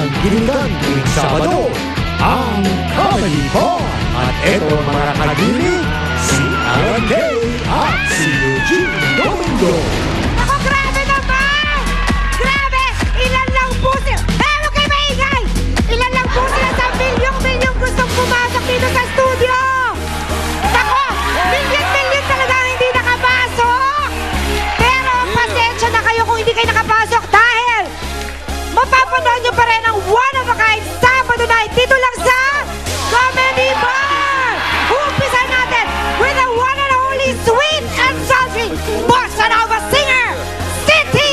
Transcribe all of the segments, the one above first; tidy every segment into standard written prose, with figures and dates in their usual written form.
walang gilitan tuwing Sabado, ang Comedy Pod. At eto ang mga kagili, si Alan Kay at si Eugene Domingo. Ako, grabe naman! Grabe! Ilan lang po sila? Huwag kayo maingay! Ilan lang po sila sa milyong-milyong gustong pumasok dito sa studio? Ako! Milyon-milyon talaga ang hindi nakapasok! Pero pasensya na kayo kung hindi kayo nakapasok dahil mapapanood nyo pa rin ang one of a kind Sabado night dito lang sa Comedy Bar! Umpisa natin with the one and only sweet and salty Bossa Nova singer, City!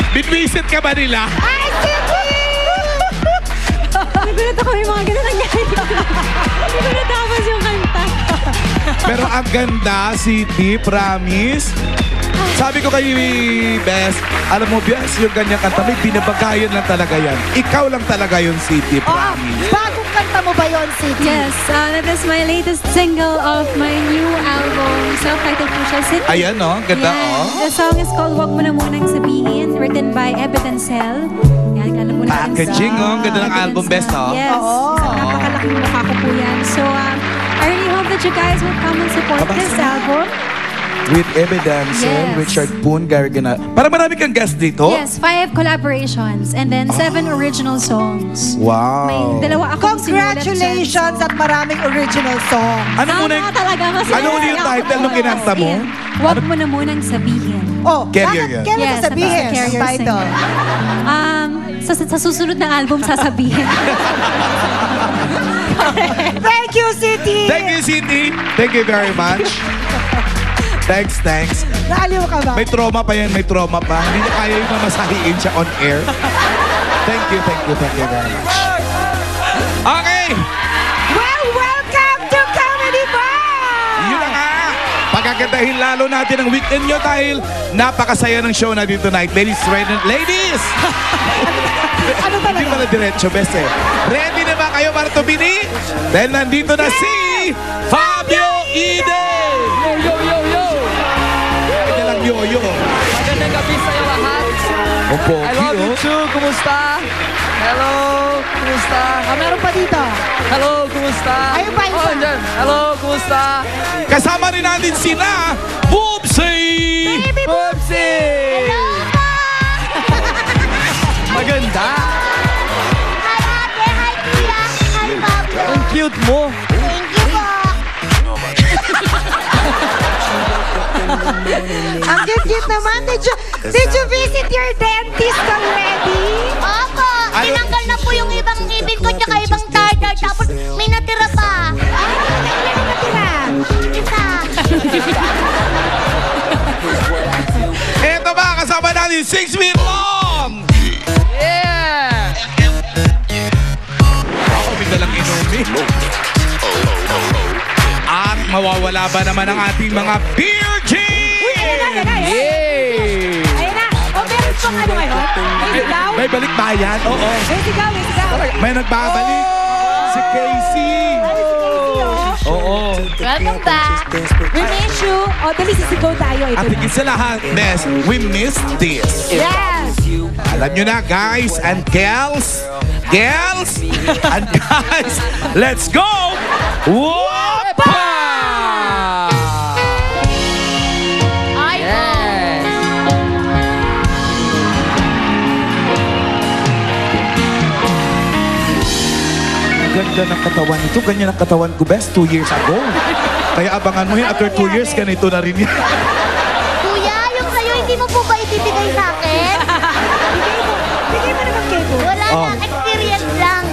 Bitwisit ka ba nila? Ay, City! Nagulat ako yung mga ganun nangyari. Hindi ko natapos yung kanta. Pero ang ganda, City, promise. Sabi ko kay Bes, alam mo, Bes, yung ganyang kanta, may binabagayan lang talaga yan. Ikaw lang talaga yun, City, promise. Bagong kanta mo ba yun, City? Yes, that is my latest single of my new album. Self-titled po siya, City. Ayan, no? Ganda, Yan. oh. The song is called Wag Mo Na Munang Sabihin, written by Evidencel. Yan, alam mo na. Packaging, oh. Ganda ng album, Bes, no? Yes. Oo. So, napakalaking mukha ko po yan. So, I really hope that you guys will come and support this album. With Evidence, Yes. Richard Poon, Gary Gana. Parang marami kang guest dito. Yes, 5 collaborations and then 7 original songs. Wow. May dalawa akong sinulat dyan, Congratulations so- at maraming original songs. Ano muna Tama talaga kasi. ano muna yung title nung kinanta mo? Huwag mo na munang sabihin. Oh, Carrier bakit yan. kailan Yes, sasabihin? about Carrier Title. Sa susunod na album sasabihin. Thank you, City! Thank you, Cindy. Thank you very much. Thanks. Naaliw ka ba? May trauma pa yan, may trauma pa. Hindi niya kaya yung mamasahiin siya on air. Thank you very much. Okay! Well, welcome to Comedy Bar! Yun na nga! Pagkagandahin lalo natin ang weekend nyo dahil napakasaya ng show natin tonight. Ladies! Ano ba Hindi pala diretso, best eh. Ready na ba kayo para tumini? Dahil nandito na si Fabio Ide! Kanya lang yo-yo. Magandang gabi sa'yo lahat. Ang pogi, I love you oh. too. Kumusta? Hello. Kumusta? Meron pa dito. Hello. Kumusta? Ayun pa, isa. andyan. Hello. Kumusta? Kasama rin natin sina Boobsy! Baby Bobsy! Maganda. Hi, ate. Hi, kuya. Hi, Pablo. Ang cute mo. Thank you po. Ang cute naman. Did you visit your dentist already? Opo, tinanggal na po yung ibang ngipin ko tsaka ibang tartar. Tapos may natira pa. Ilan ang natira? Isa. Eto ba, kasama natin 6 feet long! Yeah! Ako, biglang inumin. At mawawala ba naman ang ating mga beer team? Ayun na. Yay! Ayun na. O, meron pang ano ngayon? May sigaw? May balik bayan? Oo. May sigaw. May nagbabalik. Si Casey. Oo. Welcome back. We miss you. O, dali sisigaw tayo. At Ito na. higit sa lahat, Bes, we missed this. Yes. Alam nyo na, guys and gals, and guys, let's go! Wapa! Ay, Yes! Ganda ng katawan nito. Ganyan ang katawan ko, Bes, 2 years ago. Kaya abangan mo yun, after 2 years, ganito na rin yan. kuya, yung sa'yo, hindi mo po ba ibibigay sa akin? Bigay mo naman kay Bo. Wala Oh. lang, experience lang.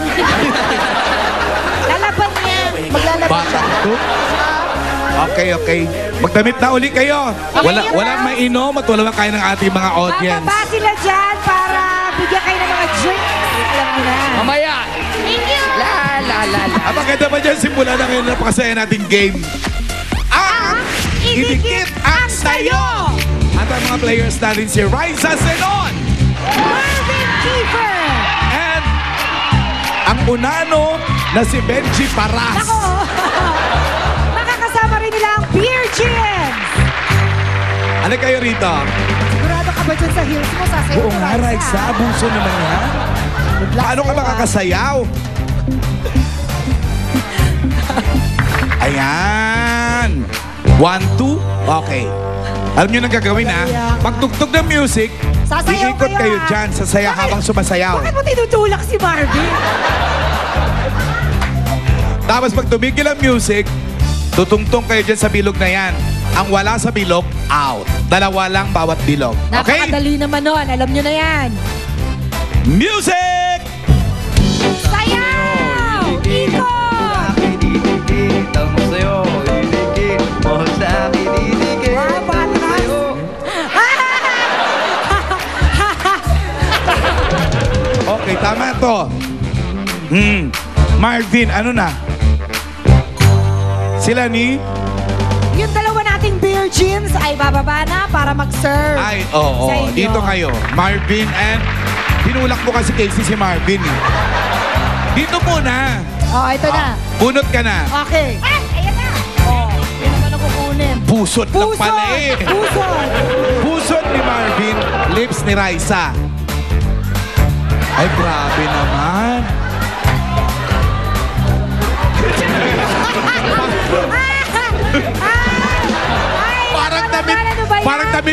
Lalaban niya. Maglalaban Bata siya. ito. Okay. Magdamit na uli kayo. Walang mainom at walang kaya ng ating mga audience. Bababa sila dyan para bigyan kayo ng mga drinks. Alam mo na. Mamaya! Thank you. La. Ang maganda ba dyan, simula na ngayon napakasaya nating game. Idikit ang sayo! At ang mga players natin si Raisa Zenon Marvin Kiefer. and ang unano na si Benji Paras. Ako. Makakasama rin nila ang Beer Gyms. Ano kayo rito? Sigurado ka ba dyan sa heels mo? Sasayaw Oo ka, nga, Raisa. Abuso naman yan. Paano ka makakasayaw? Ayan. 1, 2. Okay. Alam nyo nang gagawin ha? Pagtugtog ng music, Sasayaw iikot kayo, kayo ha? dyan, sasaya Bakit? habang sumasayaw. Bakit mo tinutulak si Marvin? Tapos pag tumigil ang music, tutungtong kayo dyan sa bilog na yan. Ang wala sa bilog, out. 2 lang bawat bilog. Okay? Napakadali naman nun. Alam nyo na yan. Music! Sayaw! Iko! Ah, patras. Okay, tama to. Marvin, ano na? Sila ni? Yung dalawa nating Beer Gyms ay bababa na para mag-serve. Ay, oo. Sa inyo. Dito kayo. Marvin and... Tinulak mo kasi Casey si Marvin eh. Dito muna. Oh, ito na. Bunot ka na. Okay. Ayan na. Oh, yun naman ang kukunin. Pusot lang Pusot! pala eh. Pusot! Pusot ni Marvin, lips ni Raisa. Ay, grabe naman. Parang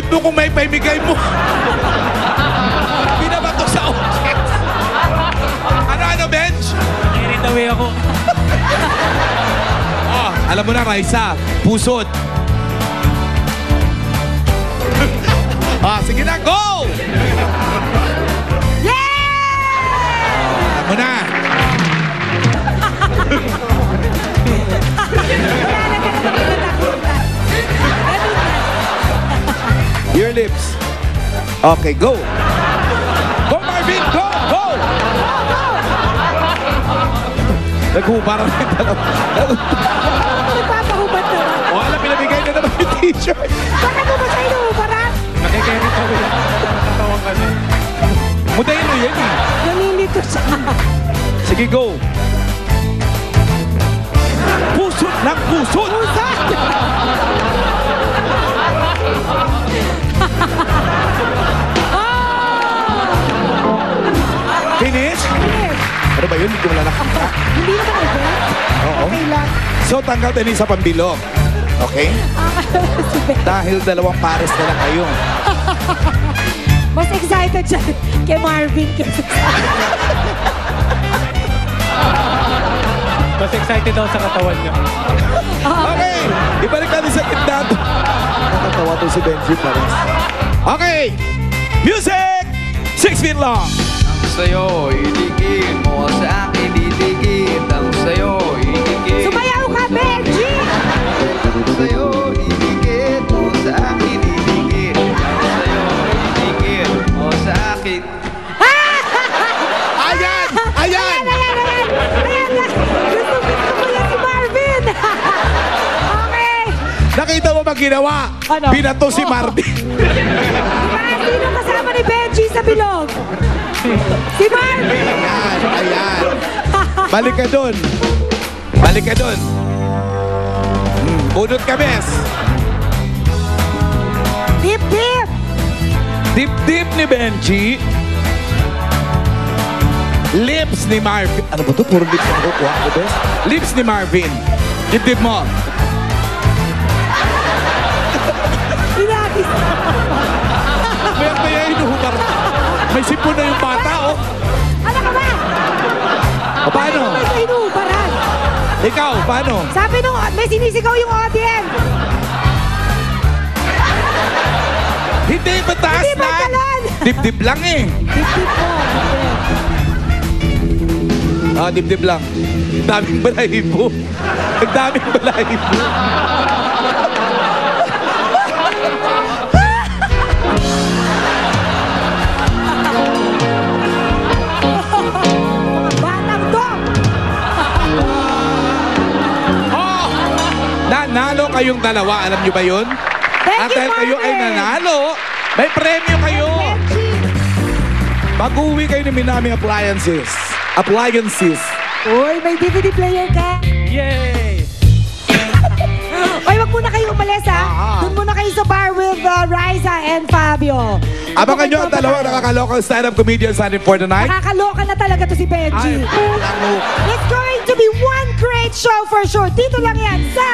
Kapit mo kung may paimigay mo. Binabato sa audience. Ano, Benj? Carried away ako. Oh, alam mo na, Raisa. Pusod. Sige na, go! Alam mo na. Your lips. Okay, go. Go, Marvin, go, go! Naghubaran na yung dalawa. Nagpapahubad na ba? O, alam, pinabigay na naman yung t-shirt. Bakit mo ba sa inuubaran? Nakikirit away ako. Nakatawang ka na. Mudayin mo yan eh. Nalilito siya. Sige, go. Pusot ng pusot. Finish? Ano ba yun? Hindi ko wala nakita. Hindi naman event. Oo. Okay lang. So, tanggal din sa pambilog. Okay? Si Ben. Dahil dalawang pares na lang kayo. Mas excited siya kay Marvin kasi Mas excited ako sa katawan niya. Okay! Ibalik natin sa gitna. Nakatawa to si Benji Pares. Okay! Music! 6 feet long! Ang sayo, idigit mo sa akin, idigit. Ang sayo, idigit. Sumayaw ka, Benji! Ang sayo, idigit mo sa akin, idigit. Ang sayo, idigit mo sa akin. Ayan! Ayan! Ayan! Gusto mo yan si Marvin! Okay! Nakita mo ba ginawa? Ano? Binato si Marvin. Sino kasama ni Benji sa bilog? Si Marvin! Ayan! Ayan! Balik ka dun. Balik ka dun. Bunot ka, bes. Dip, dip! Dip-dip ni Benji. Lips ni Marvin. Ano ba to? Puro lips ang kukuha ko, bes. Lips ni Marvin. Dip-dip mo. Pinagis! Maya inuhubar. May sipon na yung bata, oh. Ano ka ba? O, paano? May sa inuubaran. Ikaw, paano? Sabi nung may sinisigaw yung audience. Hindi, mataas Hindi, na. matalan. Dip-dip lang eh. Dip-dip mo. Dip-dip lang. Daming balahibo. Ang daming balahibo. Batang to! Oh! Nanalo kayong dalawa. Alam nyo ba yun? Thank At you, dahil kayo ay Marvin. nanalo, may premyo kayo. Benji! Pag-uwi kayo ng Minami Appliances. Appliances. Uy, may DVD player ka. Yay! Uy, wag muna kayo umalis ha. Doon muna kayo sa bar with Riza and Fabio. Abangan nyo ang dalawang nakakalocal stand-up comedians natin for the night. Nakakaloka na talaga to si Benji. Ay, It's going to be one great show for sure. Dito lang yan sa